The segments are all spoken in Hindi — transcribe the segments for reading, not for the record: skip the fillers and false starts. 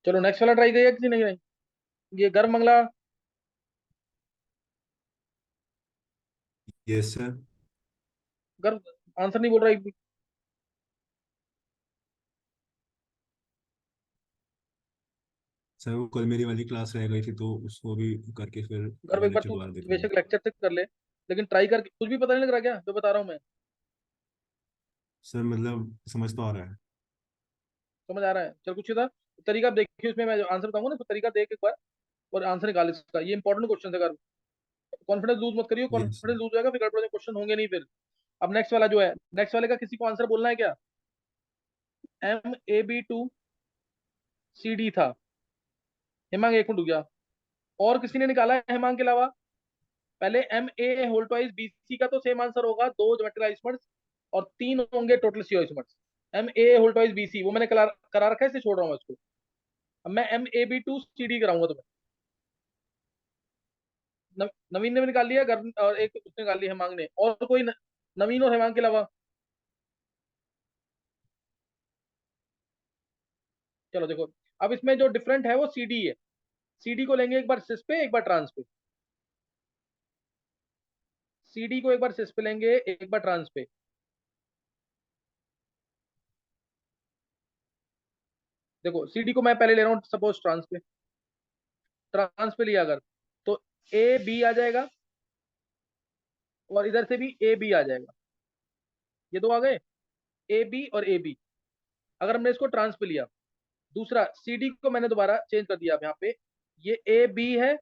चलो नेक्स्ट वाला ट्राई करिए, किसी नहीं नहीं। ये गर्म मंगला। Yes sir. गर्म। आंसर नहीं बोल रहा एक भी। सर वो कल मेरी वाली क्लास रह गई थी तो उसको भी करके फिर गर्म एक बार लेक्चर तू दोबारा देख लूंगा। बेशक लेक्चर तक कर ले, लेकिन ट्राई करके कुछ भी पता नहीं लग रहा क्या जो बता रहा हूँ मैं? सर मतलब समझ तो आ रहा है। समझ आ रहा है, चल कुछ था। तरीका आप देखिए, उसमें मैं जो आंसर बताऊंगा ना, तो तरीका देख एक बार और आंसर निकाल इसका। ये इंपॉर्टेंट क्वेश्चन है अगर। कॉन्फिडेंस लूज मत करियो, यस। कॉन्फिडेंस लूज हो जाएगा फिर गड़बड़ क्वेश्चन होंगे नहीं फिर। अब नेक्स्ट वाला जो है, नेक्स्ट वाले का किसी को आंसर बोलना है क्या? MAB2CD था। हेमांग एक मिनट रुक जा। और किसी ने निकाला है हेमांग के अलावा? पहले MA होल ट्वाइस BC का तो सेम आंसर होगा, दो ज्योमेट्रिकल आइसोमर्स और तीन होंगे टोटल सीओ isomers. MA whole twice BC वो मैंने करा रखा है, इसे छोड़ रहा हूँ इसको। अब मैं MAB2CD कराऊंगा तुम्हें। नवीन ने भी निकाल लिया गर्म, और एक उसने निकाल लिया हेमांग ने, और कोई नवीन और हेमांग के अलावा? चलो देखो, अब इसमें जो डिफरेंट है वो CD है। CD को लेंगे एक बार सिस पे, एक बार ट्रांस पे। CD को एक बार सिस पे लेंगे, एक बार ट्रांस पे। देखो CD को मैं पहले ले रहा हूँ सपोज ट्रांस पे। ट्रांस पे लिया अगर, तो AB आ जाएगा, और इधर से भी AB आ जाएगा। ये दो आ गए, AB और AB। अगर हमने इसको ट्रांस पे लिया, दूसरा CD को मैंने दोबारा चेंज कर दिया अब यहाँ पे। ये AB है,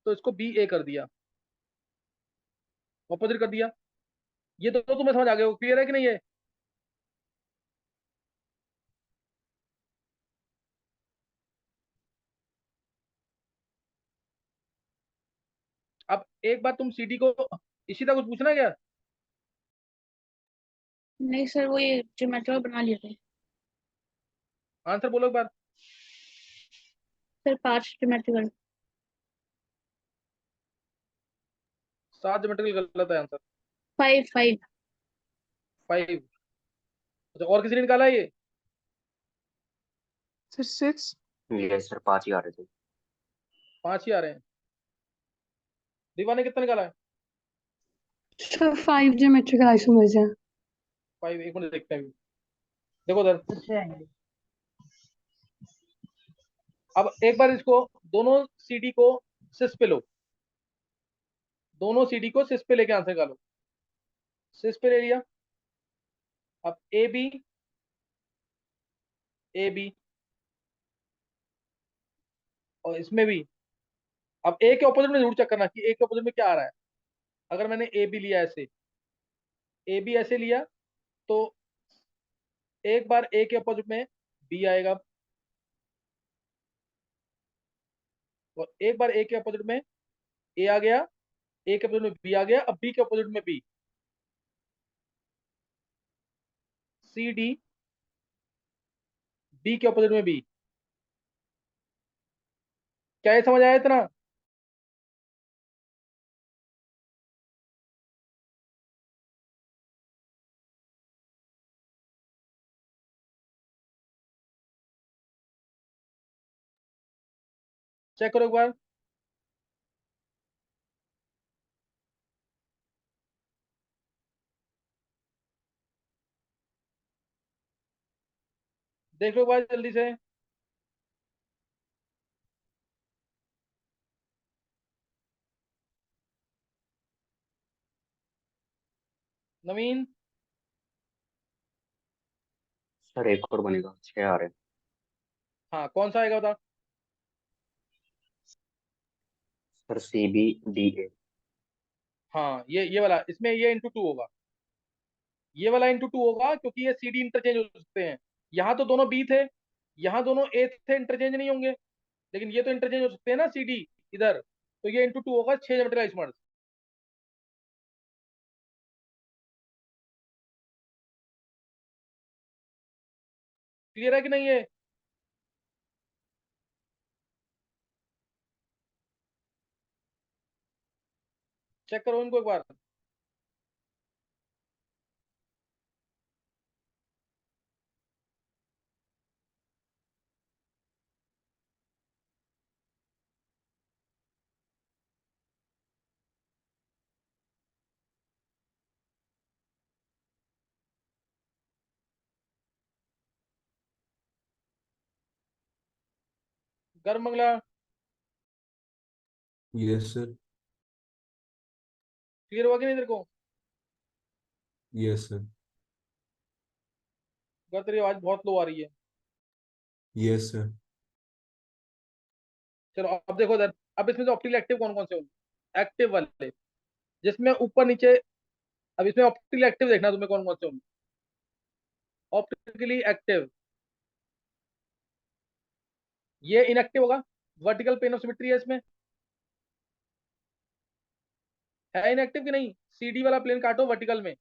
तो इसको BA कर दिया, ऑपोजिट कर दिया। ये तो तुम्हें समझ आ गया, क्लियर है कि नहीं ये? अब एक बार तुम CD को, इसी तरह कुछ पूछना है क्या? नहीं सर, वो ये ज्योमेट्री बना लिए थे। आंसर बोलो एक बार। Sir 5 geometry. 7 ज्योमेट्रिकल गलत है आंसर। 5 5। 5। अच्छा, और किसी ने निकाला है ये? सर 6। यस सर, 5 ही आ रहे थे। 5 ही आ रहे हैं। दीवा ने कितना निकाला है? सर 5 ज्योमेट्रिकल आइसोमर्स हैं। 5, एक मिनट देखते हैं अभी। देखो उधर। अब एक बार इसको, दोनों CD को सिस पे लो। दोनों CD को सिस पे लेके आंसर निकालो। सिस पे ले लिया। अब AB, AB, और इसमें भी। अब A के ऑपोजिट में जरूर चेक करना कि A के ऑपोजिट में क्या आ रहा है। अगर मैंने AB लिया ऐसे, AB ऐसे लिया, तो एक बार A के ऑपोजिट में B आएगा, और एक बार A के ऑपोजिट में A आ गया, A के ऑपोजिट में B आ गया, अब B के ऑपोजिट में B। CD, B के ऑपोजिट में B। क्या ये समझ आया इतना? चेक करो एक बार। देख लो एक बार जल्दी से। नवीन। सर एक और बनेगा, 6 आ रहे हैं। हाँ, कौन सा आएगा बता। Sir CBDA। हाँ, ये वाला, इसमें ये इंटू 2 होगा। ये वाला इंटू 2 होगा, क्योंकि ये CD इंटरचेंज हो सकते हैं। यहाँ तो दोनों B थे, यहाँ दोनों A थे, इंटरचेंज नहीं होंगे। लेकिन ये तो इंटरचेंज हो सकते हैं ना CD इधर। तो ये इंटू 2 होगा, 6 ज्योमेट्रिकल। क्लियर है कि नहीं है? चेक करो इनको एक बार। गर्म मंगला, यस सर। क्लियर हुआ कि नहीं तेरे को? Yes sir. अगर तेरी आवाज बहुत लो आ रही है। Yes sir. चलो अब देखो इधर, अब इसमें से ऑप्टिकली एक्टिव कौन कौन से होंगे? एक्टिव वाले, जिसमें ऊपर नीचे, अब इसमें ऑप्टिकली एक्टिव देखना तुम्हें कौन कौन से होंगे। ऑप्टिकली एक्टिव, ये इनएक्टिव होगा। वर्टिकल प्लेन ऑफ सिमेट्री है इसमें, है इनएक्टिव कि नहीं? सीडी वाला प्लेन काटो वर्टिकल में,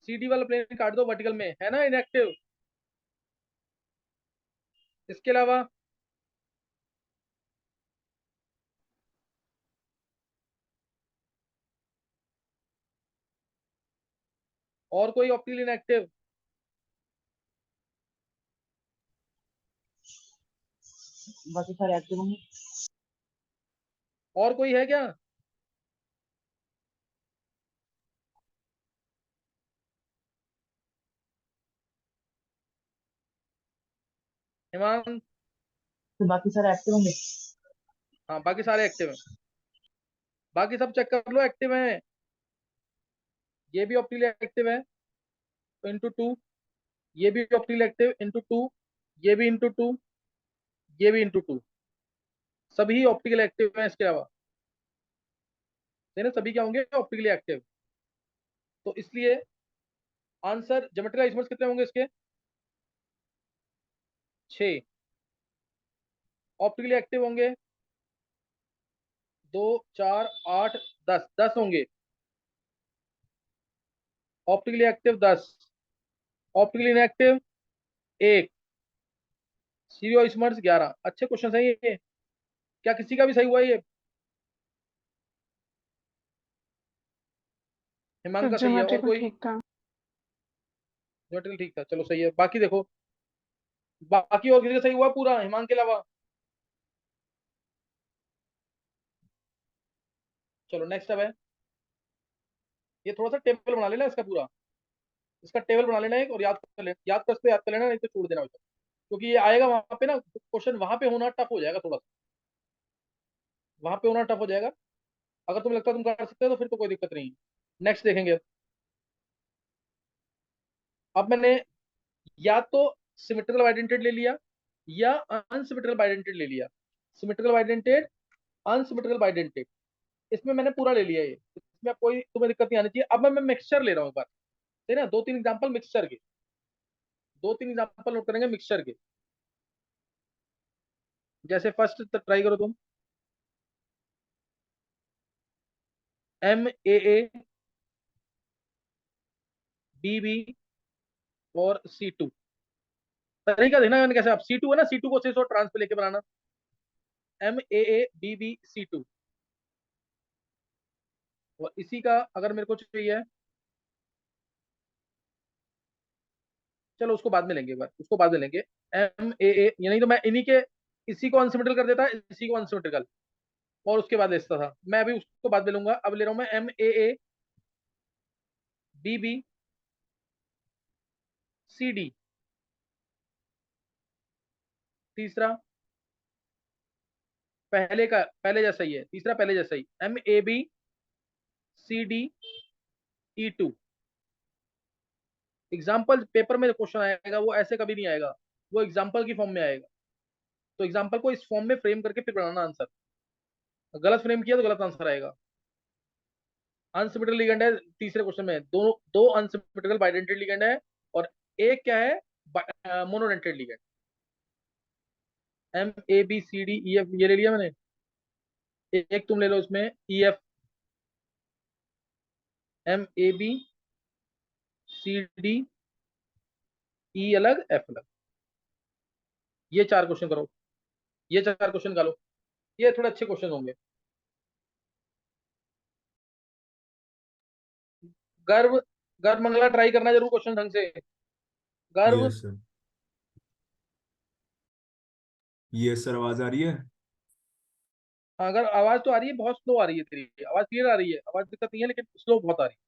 सीडी वाला प्लेन काट दो वर्टिकल में, है ना इनएक्टिव। इसके अलावा और कोई ऑप्टिकली इनएक्टिव? बाकी सारे एक्टिव होंगे। और कोई है क्या? हिमांश? तो बाकी सारे एक्टिव होंगे। हाँ बाकी सारे एक्टिव हैं, बाकी सब चेक कर लो एक्टिव हैं। ये भी ऑप्टिकली एक्टिव है इंटू टू, ये भी ऑप्टिकली एक्टिव इंटू टू, ये भी इंटू टू, ये भी इंटू टू, सभी ऑप्टिकल एक्टिव हैं इसके अलावा। है ना, सभी क्या होंगे? Optically active. तो इसलिए आंसर ज्योमेट्रिकल आइसोमर्स कितने होंगे इसके? 6। ऑप्टिकली एक्टिव होंगे 2, 4, 8, 10, 10 होंगे। Optically active 10, optically inactive 1, सीरियो isomers 11। अच्छे क्वेश्चन है ये। क्या किसी का भी सही हुआ ये? हिमांक सर का सही है, और ज्योमेट्रिकल कोई? ठीक था। ज्योमेट्रिकल ठीक था, चलो सही है। बाकी देखो, बाकी और किसी का सही हुआ पूरा हिमांक के अलावा? चलो नेक्स्ट अब है, ये थोड़ा सा टेबल बना लेना इसका पूरा, इसका टेबल बना लेना एक, और याद कर लेना, याद कर याद कर लेना, नहीं तो छोड़ देना बेटा। क्योंकि ये आएगा वहां पे ना, क्वेश्चन वहां पे होना टफ हो जाएगा थोड़ा सा, वहां पे होना टफ हो जाएगा। अगर तुम्हें लगता है तुम कर सकते हो तो फिर तो कोई दिक्कत नहीं। नेक्स्ट देखेंगे। अब मैंने या तो सिमेट्रिकल आइडेंटिटी ले लिया या अनसिमेट्रिकल आइडेंटिटी ले लिया। सिमेट्रिकल आइडेंटिटी, अनसिमेट्रिकल आइडेंटिटी, इसमें मैंने पूरा ले लिया। ये इसमें कोई तुम्हें दिक्कत नहीं आनी चाहिए। अब मैं मिक्सचर ले रहा हूँ एक बार, है ना, दो तीन एग्जांपल मिक्सचर के, दो तीन एग्जांपल नोट करेंगे मिक्सचर के। जैसे फर्स्ट ट्राई करो तुम, MAA, BB और C2। तरीका देखना मैंने कैसे, अब C2 है ना, C2 को सिस और ट्रांस पे लेके बनाना। MAA, BB, C2, और इसी का अगर मेरे को चाहिए, चलो उसको बाद में लेंगे, एक बार उसको बाद में लेंगे। MAA, ये नहीं तो मैं इन्हीं के, इसी को अनसिमेट्रिकल कर देता, इसी को अनसिमेट्रिकल, और उसके बाद लेता था। मैं अभी उसको बाद में लूंगा, अब ले रहा हूं मैं MAA, BB, CD। तीसरा पहले का पहले जैसा ही है, तीसरा पहले जैसा ही, MAB, CD, E2। Example paper में क्वेश्चन आएगा वो ऐसे कभी नहीं आएगा, वो एग्जाम्पल की फॉर्म में आएगा। तो एग्जाम्पल को इस फॉर्म में फ्रेम करके फिर बनाना आंसर। गलत फ्रेम किया तो गलत आंसर आएगा। अनसिमेट्रिकल लिगेंड है तीसरे क्वेश्चन में, दो दो अनसिमेट्रिकल बाइडेंटेड लिगेंड है, और एक क्या है, monodentate ligand. MAB, CD, EF ये ले लिया मैंने। एक तुम ले लो उसमें EF, MAB, CD, E अलग, F अलग। ये चार क्वेश्चन करो, ये चार क्वेश्चन निकालो, ये थोड़े अच्छे क्वेश्चन होंगे। गर्व, गर्व मंगला ट्राई करना जरूर क्वेश्चन ढंग से। गर्व, यस सर। यस सर, आवाज आ रही है? अगर आवाज तो आ रही है, बहुत स्लो आ रही है तेरी आवाज, क्लियर आ रही है, आवाज दिक्कत नहीं है, लेकिन स्लो बहुत आ रही है।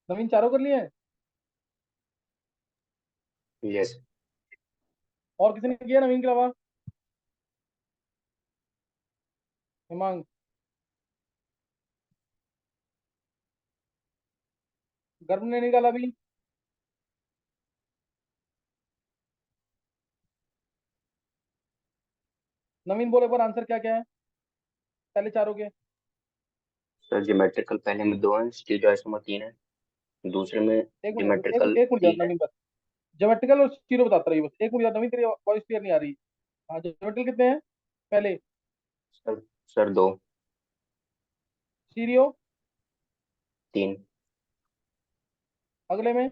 नवीन चारों कर लिए हैं? यस। और किसी ने किया नवीन के अलावा? हिमांग? गर्भ ने निकाला भी? नवीन बोले पर आंसर क्या क्या है पहले चारों के? सर ज्योमेट्रिकल पहले में 2 हैं, स्टीरियो आइसोमर 3 है, दूसरे में एक मिनट एक ज्योमेट्रिकल एक मिनट यार 3 है। नवीन, बस ज्योमेट्रिकल और जीरो बताता रही, बस एक मिनट यार नवीन, तेरी वॉइस क्लियर नहीं आ रही। हाँ, ज्योमेट्रिकल कितने हैं पहले? Sir sir 2, सीरियो? 3, अगले में?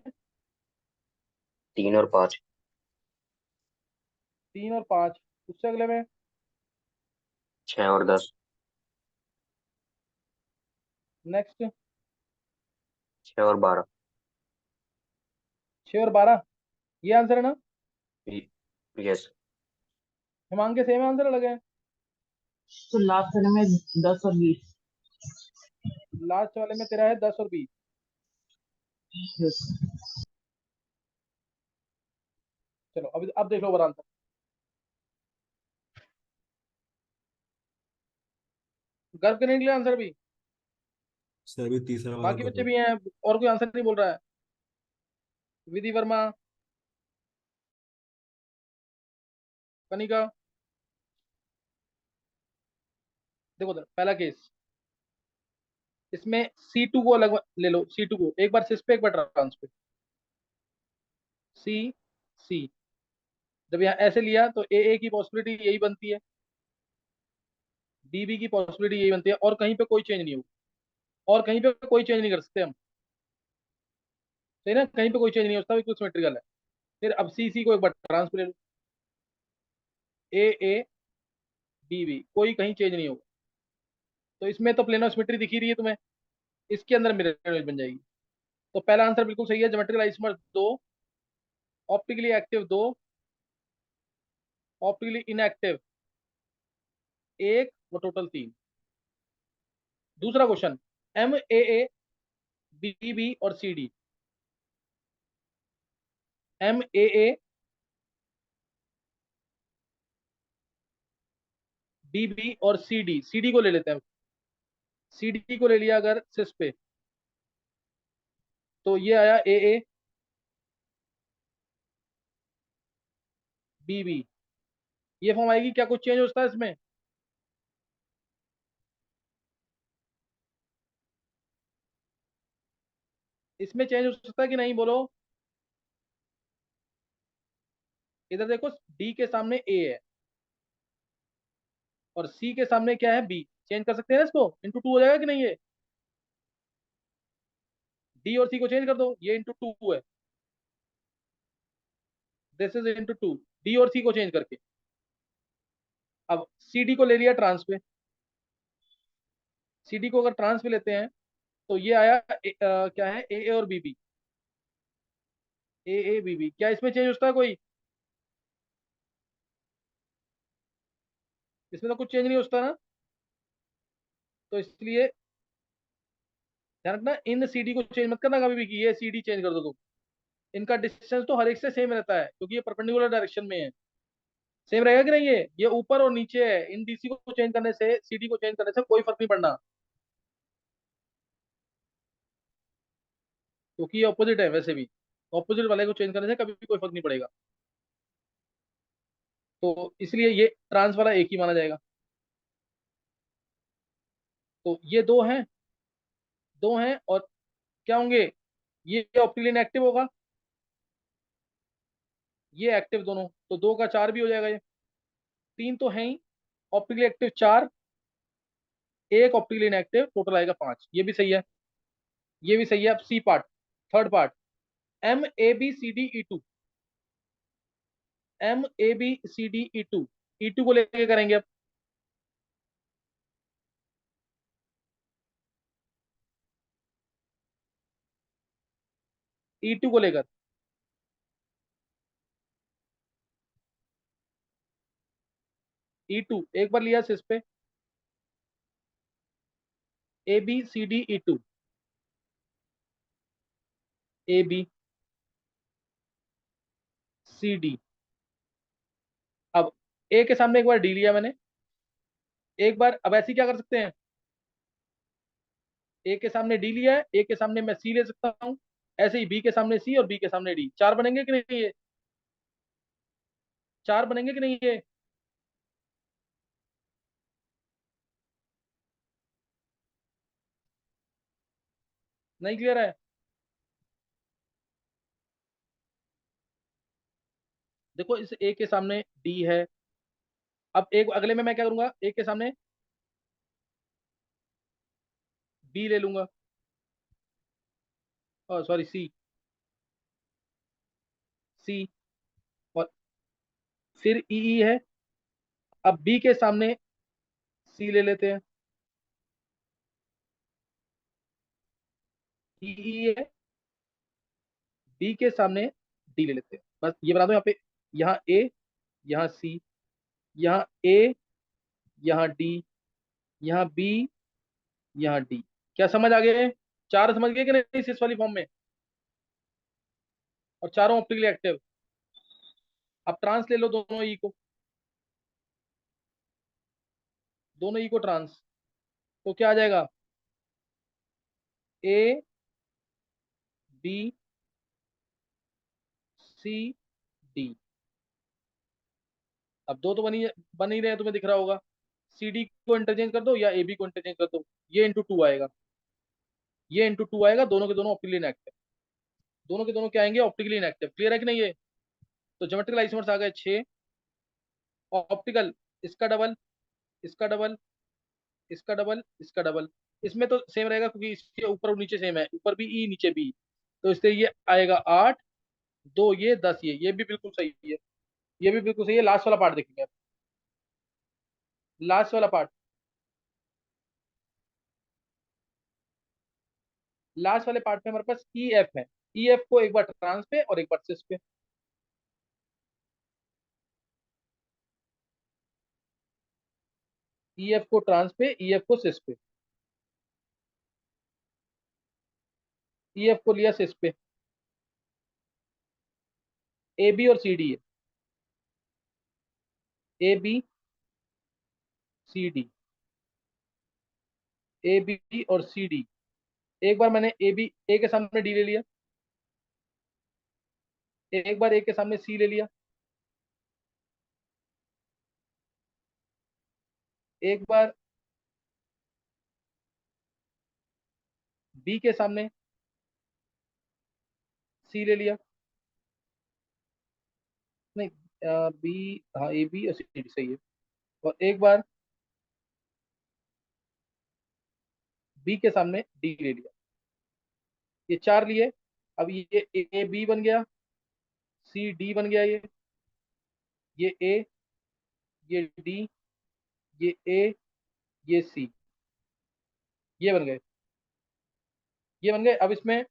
3 और 5, 3 और 5? उससे अगले में? 6 और 10, नेक्स्ट? 6 और 12। 6 और 12? ये आंसर है ना? यस। हिमांग के सेम आंसर अलग है? तो लास्ट वाले में 10 और 20। लास्ट वाले में तेरा है 10 और 20? यस। चलो अब देख लो ओवर आंसर। गर्भ के नहीं निकले आंसर भी? सर अभी तीसरा वाला बाकी कर बच्चे लो। भी हैं, और कोई आंसर नहीं बोल रहा है? विधि वर्मा, कनिका? देखो पहला केस, इसमें C2 को अलग ले लो, C2 को एक बार सिस पे एक बार ट्रांस पे। सी सी, जब यहाँ ऐसे लिया तो ए की पॉसिबिलिटी यही बनती है, बी की पॉसिबिलिटी यही बनती है, और कहीं पे कोई चेंज नहीं होगा, और कहीं पे कोई चेंज नहीं कर सकते हम। सही ना, कहीं पे कोई चेंज नहीं होता, बिल्कुल सिमेट्रिकल है। फिर अब सी को एक बार ट्रांस पे ले लो, ए बी कोई कहीं चेंज नहीं होगा, तो इसमें तो प्लेनो सिमेट्री दिखी रही है तुम्हें, इसके अंदर मिरर इमेज बन जाएगी। तो पहला आंसर बिल्कुल सही है, geometrical isomer 2, optically active 2, optically inactive 1, वो टोटल 3। दूसरा क्वेश्चन, MAA, BB और CD, MAA, BB और CD को ले लेते हैं। CD को ले लिया अगर सिस पे, तो ये आया AA, BB, ये फॉर्म आएगी। क्या कुछ चेंज होता है इसमें? इसमें चेंज हो सकता है कि नहीं, बोलो। इधर देखो, D के सामने A है और C के सामने क्या है, B। चेंज कर सकते हैं ना इसको, इंटू 2 हो जाएगा कि नहीं ये? D और C को चेंज कर दो, ये इंटू 2 है, दिस इज इंटू 2, D और C को चेंज करके। अब CD को ले लिया ट्रांस पे, CD को अगर ट्रांस पे लेते हैं तो ये आया क्या है, AA और BB, AA BB। क्या इसमें चेंज होता है कोई? इसमें तो कुछ चेंज नहीं होता ना, तो इसलिए ध्यान रखना, इन CD को चेंज मत करना कभी भी कि ये CD चेंज कर दो तुम। इनका डिस्टेंस तो हर एक से सेम रहता है, क्योंकि ये परपेंडिकुलर डायरेक्शन में है। सेम रहेगा कि नहीं, ये ऊपर और नीचे है, इन DC को चेंज करने से, CD को चेंज करने से कोई फर्क नहीं पड़ना, क्योंकि ये ऑपोजिट है वैसे भी। ऑपोजिट वाले को चेंज करने से कभी भी कोई फर्क नहीं पड़ेगा, तो इसलिए ये ट्रांस वाला एक ही माना जाएगा। तो ये दो हैं, और क्या होंगे, ये ऑप्टिकली इनएक्टिव होगा, ये एक्टिव दोनों, तो 2 का 4 भी हो जाएगा, ये 3 तो है ही, ऑप्टिकली एक्टिव 4, एक ऑप्टिकली इनएक्टिव, टोटल आएगा 5। ये भी सही है, ये भी सही है। अब C part, third part, MABCDE2, MABCDE2 को लेके करेंगे अब। E2 को लेकर, E2 एक बार लिया सिस पे, ABCDE2, ए बी सी डी। अब ए के सामने एक बार डी लिया मैंने, एक बार अब ऐसे ही क्या कर सकते हैं, ए के सामने डी लिया है, ए के सामने मैं सी ले सकता हूं, ऐसे ही बी के सामने सी और बी के सामने डी। चार बनेंगे कि नहीं ये, चार बनेंगे कि नहीं ये? नहीं क्लियर है? देखो इस ए के सामने डी है, अब एक अगले में मैं क्या करूंगा, ए के सामने बी ले लूंगा, सॉरी सी, सी, और फिर ई ई है, अब बी के सामने सी ले लेते हैं, ई ई है, बी के सामने डी ले लेते हैं, बस ये बता दो यहाँ पे, यहाँ ए, यहाँ सी, यहाँ ए, यहाँ डी, यहाँ बी, यहाँ डी। क्या समझ आ गए? चार समझ गए कि नहीं इस वाली फॉर्म में? और चारों ऑप्टिकली एक्टिव। अब ट्रांस ले लो दोनों ई को, दोनों ई को ट्रांस, तो क्या आ जाएगा, ए बी सी डी। अब दो तो बन ही रहे हैं, तुम्हें दिख रहा होगा। सी डी को इंटरचेंज कर दो या ए बी को इंटरचेंज कर दो, ये इंटू टू आएगा, ये इंटू टू आएगा, दोनों के दोनों ऑप्टिकली इनएक्टिव, दोनों के दोनों क्या आएंगे, ऑप्टिकली इनएक्टिव। क्लियर है कि नहीं ये? तो ज्योमेट्रिकल आइसोमर्स आ गए 6, ऑप्टिकल इसका डबल, इसका डबल, इसका डबल, इसका डबल। इसमें तो सेम रहेगा क्योंकि इसके ऊपर और नीचे सेम है, ऊपर भी ई नीचे बी, तो इससे ये आएगा 8, दो ये 10, ये भी बिल्कुल सही है, ये भी बिल्कुल सही है। लास्ट वाला पार्ट देखेंगे, लास्ट वाला पार्ट, लास्ट वाले पार्ट में हमारे पास ई एफ है, ई एफ को एक बार ट्रांस पे और एक बार सिस पे, ई एफ को ट्रांस पे, ई एफ को सिस पे, ई एफ को लिया सिस पे, ए बी और सी डी है, A B C D, A B और सी डी। एक बार मैंने ए बी, ए के सामने डी ले लिया, एक बार ए के सामने सी ले लिया, एक बार बी के सामने सी ले लिया, नहीं बी, हाँ ए बी और सी डी सही है, और एक बार बी के सामने डी ले लिया, ये चार लिए। अब ये ए बी बन गया, सी डी बन गया, ये ए, ये डी, ये ए, ये सी, ये बन गए, ये बन गए। अब इसमें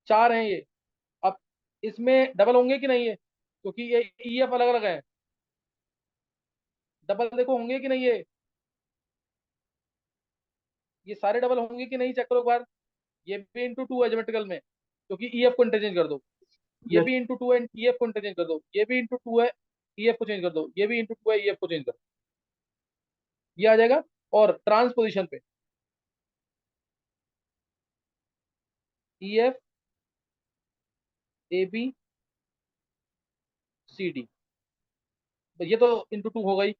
चार हैं ये, अब इसमें डबल होंगे कि नहीं, ये क्योंकि ये ई एफ अलग अलग है, डबल देखो होंगे कि नहीं ये सारे डबल होंगे कि नहीं, चेक करो एक बार। ये भी इंटू टू है ज्योमेट्रिकल में, क्योंकि ई एफ को इंटरचेंज कर दो, ये यस भी इंटू टू है, ई एफ को इंटरचेंज कर दो, ये भी इंटू टू है, ई एफ को चेंज कर दो, ये भी इंटू टू है, ई एफ को चेंज कर दो, ये आ जाएगा। और ट्रांसपोजिशन पे E F A B C D, ये तो इंटू टू होगा ही,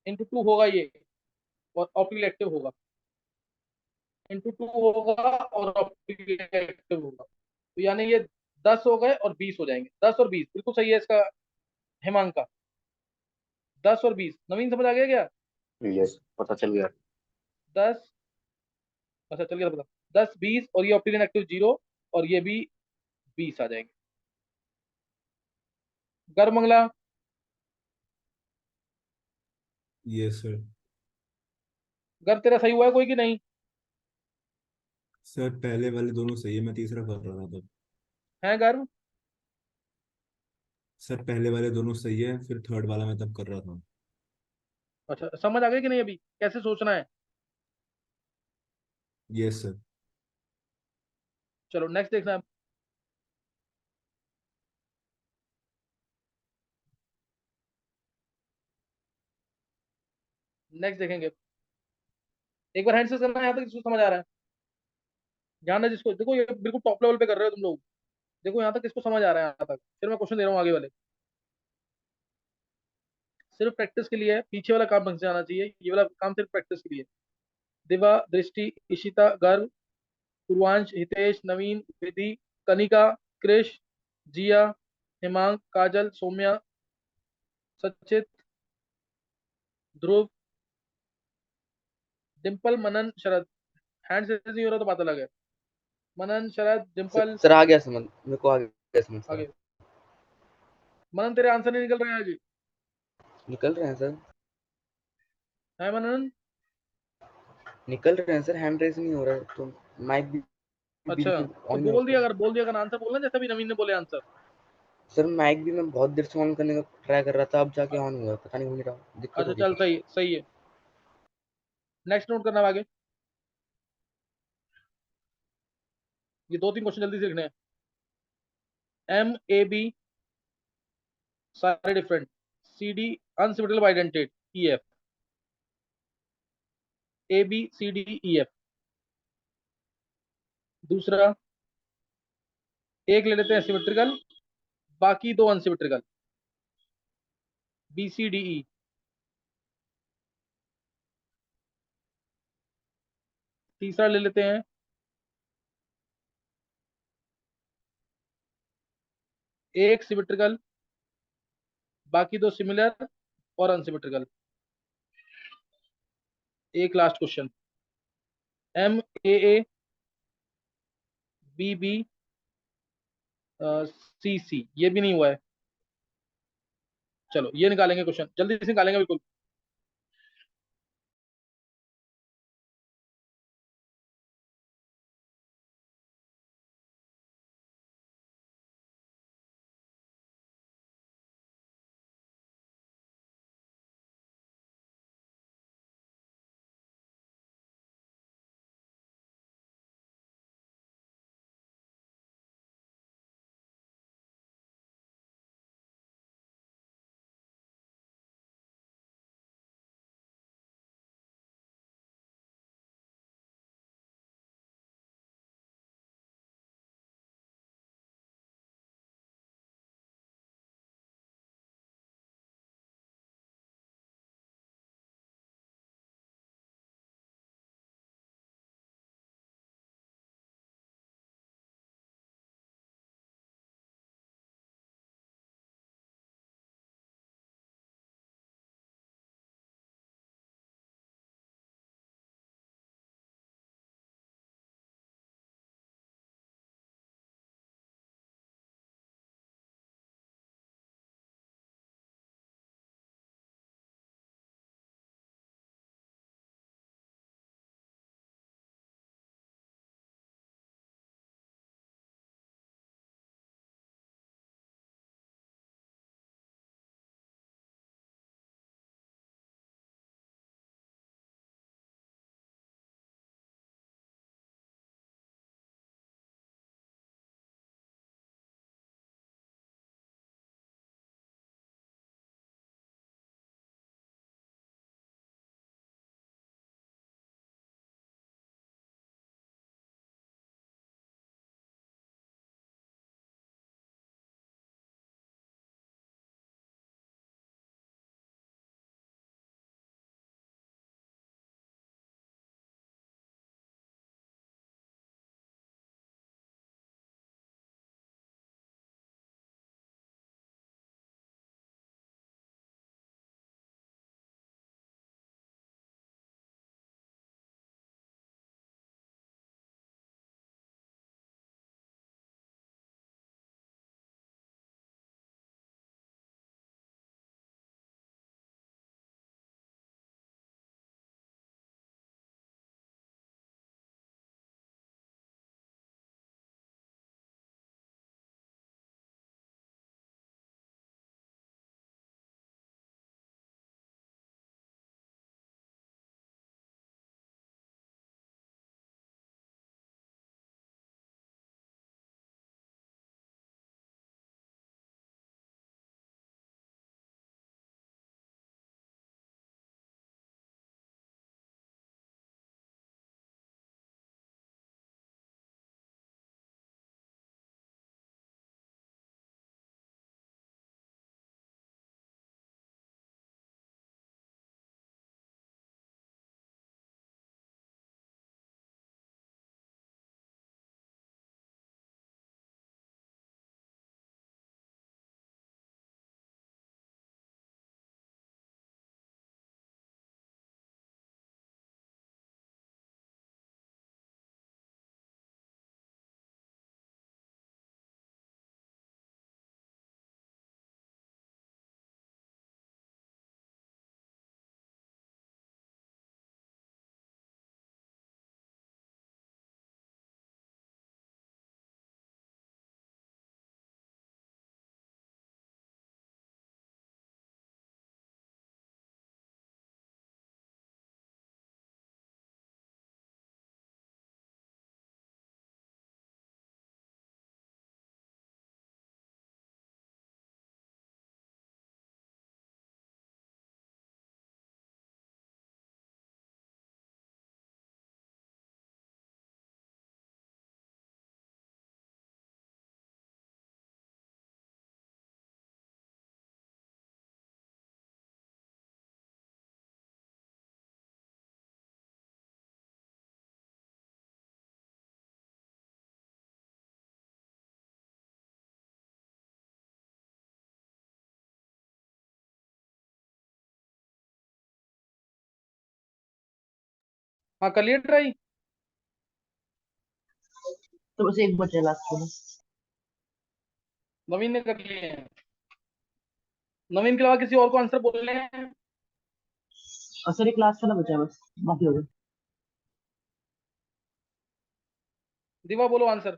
इंटू टू होगा ये, और ऑप्टिकल एक्टिव होगा, इंटू टू होगा और ऑप्टिकल एक्टिव होगा, तो यानी ये 10 हो गए और 20 हो जाएंगे, 10 और 20 बिल्कुल सही है इसका, हेमांग का। 10 और 20, नवीन समझ आ गया क्या? यस, पता चल गया। 10, अच्छा चल गया पता, 10 20 और ये ऑप्टिकल एक्टिव 0, और ये भी 20 आ जाएंगे। गर्मंगला, यस सर। घर तेरा सही हुआ है कोई कि नहीं? सर पहले वाले दोनों सही है, मैं तीसरा कर रहा था तब। है गर्म? सर पहले वाले दोनों सही है, फिर थर्ड वाला मैं तब कर रहा था। अच्छा समझ आ गई कि नहीं अभी कैसे सोचना है? Yes sir. चलो नेक्स्ट देखना है। नेक्स्ट देखेंगे, एक बार हैंड से करना है, यहाँ तक किसको समझ आ रहा है? ध्यान है जिसको, देखो ये बिल्कुल टॉप लेवल पे कर रहे हो तुम लोग। देखो यहाँ तक किसको समझ आ रहा है यहाँ तक, फिर मैं क्वेश्चन दे रहा हूँ आगे वाले। सिर्फ प्रैक्टिस के लिए है, पीछे वाला काम ढंग से आना चाहिए, ये वाला काम सिर्फ प्रैक्टिस के लिए है। दिवा, दृष्टि, इशिता, गर्व, पूर्वांश, हितेश, नवीन, विधि, कनिका, कृष, जिया, हिमांक, काजल, सौम्या, सचित, ध्रुव, डिम्पल, मनन, शरद। हैंड से नहीं हो रहा तो बात अलग है। मनन, शरद, डिम्पल। सर आ गया समझ, मेरे को आ गया समझ सर। आगे मनन, तेरे आंसर नहीं निकल रहे हैं आगे। निकल रहे हैं सर, है मनन? निकल रहे हैं सर, हैंड रेस नहीं हो रहा है तो माइक भी बीच अच्छा में तो ऑन नहीं बोल होता दिया है। अगर, बोल दिया अगर आंसर बोलना, जैसा भी नवीन ने बोले आंसर। सर माइक भी मैं बहुत देर से ऑन करने का ट्राई कर रहा था, अब जाके ऑन हुआ, पता नहीं हो नहीं रहा, दिक्कत अच्छा हो गई चल, सर। सही सही है। नेक्स्ट नोट करना आगे, ये 2-3 क्वेश्चन जल्दी से लिखने हैं। एम ए बी सारे different, C D unsymmetrical identity, E F, A B C D E F. दूसरा, एक ले लेते हैं सिमेट्रिकल, बाकी 2 unsymmetrical, B C D E. तीसरा ले लेते हैं एक सिमेट्रिकल, बाकी 2 सिमिलर और अनसिमेट्रिकल। एक last question, M A A B B C C, ये भी नहीं हुआ है। चलो ये निकालेंगे क्वेश्चन, जल्दी से निकालेंगे बिल्कुल। हाँ कर लिए ट्राई। तो बस एक बचे लास्ट में। नवीन ने कर लिए हैं। नवीन के अलावा किसी और को आंसर बोलने हैं? और सर एक लास्ट वाला बचा है बस, बाकी हो गया। दिवा बोलो आंसर।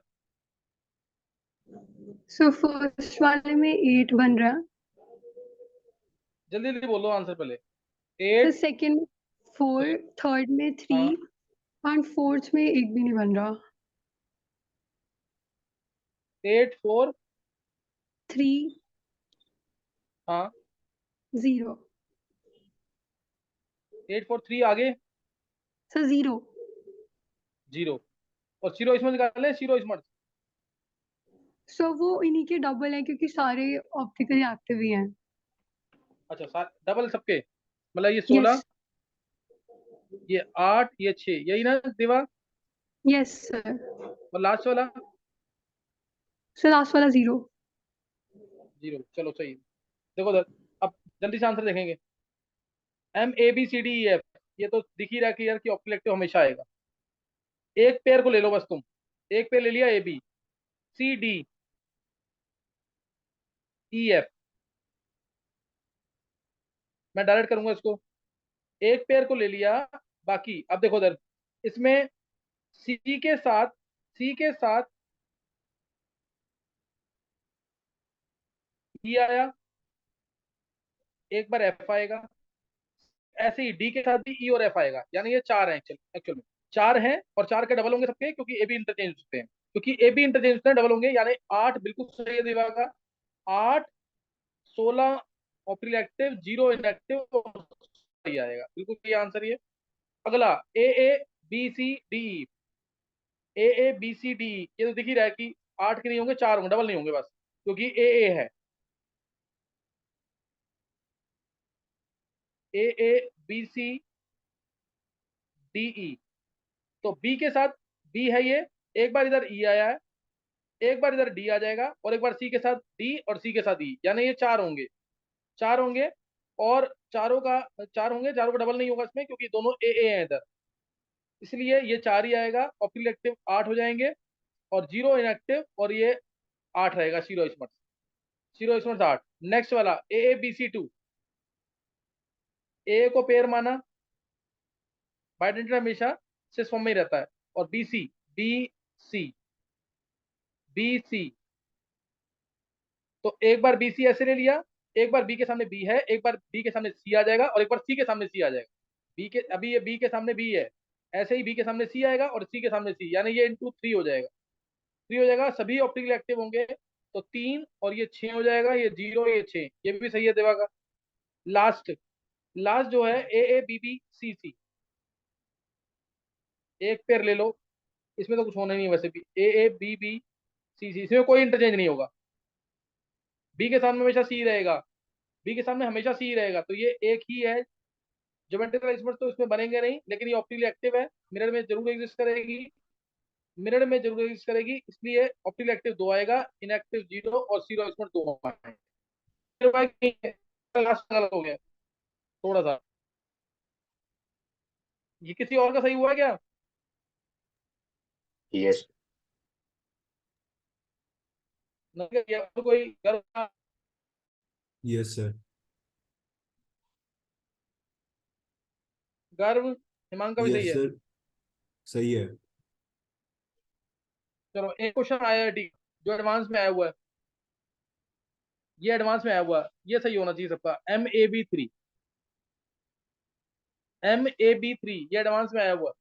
सो फर्स्ट वाले में 8 बन रहा है। जल्दी जल्दी बोलो आंसर पहले। सर 8। सेकंड में 4, थर्ड में 3 हाँ एंड फोर्थ में एक भी नहीं बन रहा। 8 4। 3 हाँ 0। 8 4 3 आगे। सर 0। 0। और जीरो इसमें निकाल ले, जीरो इसमें। सो वो इन्हीं के डबल है क्योंकि सारे ऑप्टिकली एक्टिव ही हैं। अच्छा डबल सबके, मतलब ये यस 16, ये 8, ये 6, यही ना दिवा? Yes sir. और लास्ट वाला सर लास्ट वाला 0। 0। चलो सही है। देखो उधर, अब जल्दी से आंसर देखेंगे। MABCDEF, ये तो दिख ही रहा है कि यार कि ऑब्जेक्टिव हमेशा आएगा। एक पेयर को ले लो बस तुम। एक पेयर ले लिया, ABCDEF। मैं डायरेक्ट करूंगा इसको। एक पेयर को ले लिया। बाकी अब देखो उधर, इसमें सी के साथ सी के साथ ई आया, एक बार एफ आएगा। ऐसे ही डी के साथ भी ई और एफ आएगा, यानी ये चार हैं एक्चुअल में। चार हैं और चार के डबल होंगे सबके, क्योंकि ए बी इंटरचेंज होते हैं। क्योंकि ए बी इंटरचेंज होते हैं, डबल होंगे, यानी 8 बिल्कुल सही है दिवा का। 8, 16 ऑप्टिकल एक्टिव, 0 इनएक्टिव, सही आएगा, बिल्कुल सही आंसर ये। अगला AABCDE। AABCDE, ये तो दिख ही रहा है कि 8 के नहीं होंगे, 4 होंगे, डबल नहीं होंगे बस, क्योंकि ए है। AABCDE। तो बी के साथ बी है ये, एक बार इधर ई आया है, एक बार इधर डी आ जाएगा, और एक बार सी के साथ डी और सी के साथ ई, यानी ये चार होंगे। चार होंगे, और चारों का चार होंगे, चारों का डबल नहीं होगा इसमें, क्योंकि दोनों ए हैं इधर, इसलिए ये चार ही आएगा। ऑप्टिकल एक्टिव 8 हो जाएंगे, और जीरो इनएक्टिव, और ये 8 रहेगा, जीरो इसमट। जीरो इसमट 8। नेक्स्ट वाला AABC2। ए को पेयर माना, बाइडेंटिटी हमेशा सिस फॉर्म में ही रहता है। और BC तो एक बार BC ऐसे ले लिया, एक बार बी के सामने बी है, एक बार बी के सामने सी आ जाएगा, और एक बार सी के सामने सी आ जाएगा। बी के अभी ये बी के सामने बी है, ऐसे ही बी के सामने सी आएगा और सी के सामने सी, यानी ये इंटू 3 हो जाएगा। 3 हो जाएगा, सभी ऑप्टिकल एक्टिव होंगे, तो 3 और ये 6 हो जाएगा, ये 0 ये 6, ये भी सही है देवा का। लास्ट लास्ट जो है AABBCC। एक पेयर ले लो, इसमें तो कुछ होना ही नहीं है वैसे भी। AABBCC, इसमें कोई इंटरचेंज नहीं होगा। बी के सामने हमेशा सी रहेगा, बी के सामने हमेशा सी रहेगा, तो ये एक ही है। ज्योमेट्रिकल एलिमेंट तो इसमें बनेंगे नहीं, लेकिन ये ऑप्टिकली एक्टिव है, मिरर में जरूर एग्जिस्ट करेगी। मिरर में जरूर एग्जिस्ट करेगी, इसलिए ऑप्टिकल एक्टिव 2 आएगा, इनएक्टिव 0 और जीरो इसमें 2 आएंगे। लास्ट गलत हो गया थोड़ा सा। ये किसी और का सही हुआ क्या? यस। नहीं, ये और कोई यस सर। गर्व हिमांग का भी सही यस है। सर, सही है। चलो एक क्वेश्चन आया है ठीक, जो एडवांस में आया हुआ है। ये एडवांस में आया हुआ है, ये सही होना चाहिए सबका। MAB3 ये एडवांस में आया हुआ है।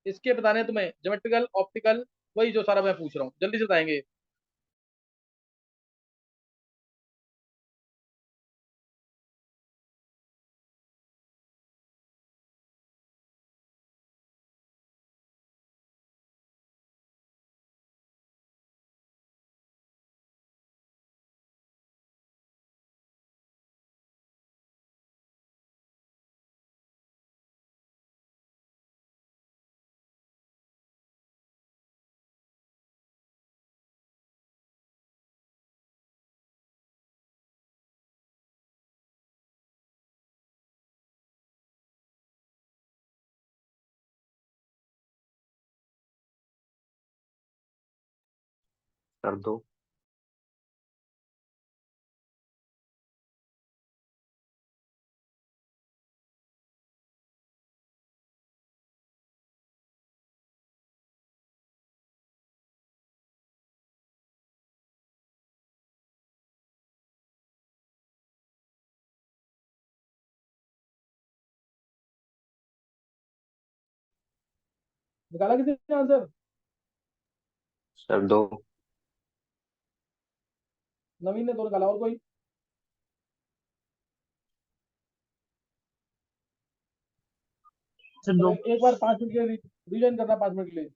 इसके बताने हैं तुम्हें, ज्योमेट्रिकल ऑप्टिकल, वही जो सारा मैं पूछ रहा हूँ, जल्दी से बताएंगे। सर 2। निकाला किसी ने आंसर? सर 2। नवीन ने 2 निकाला, और कोई? सर चलो 2। एक बार 5 मिनट के लिए रिजॉइन करना, 5 मिनट के लिए।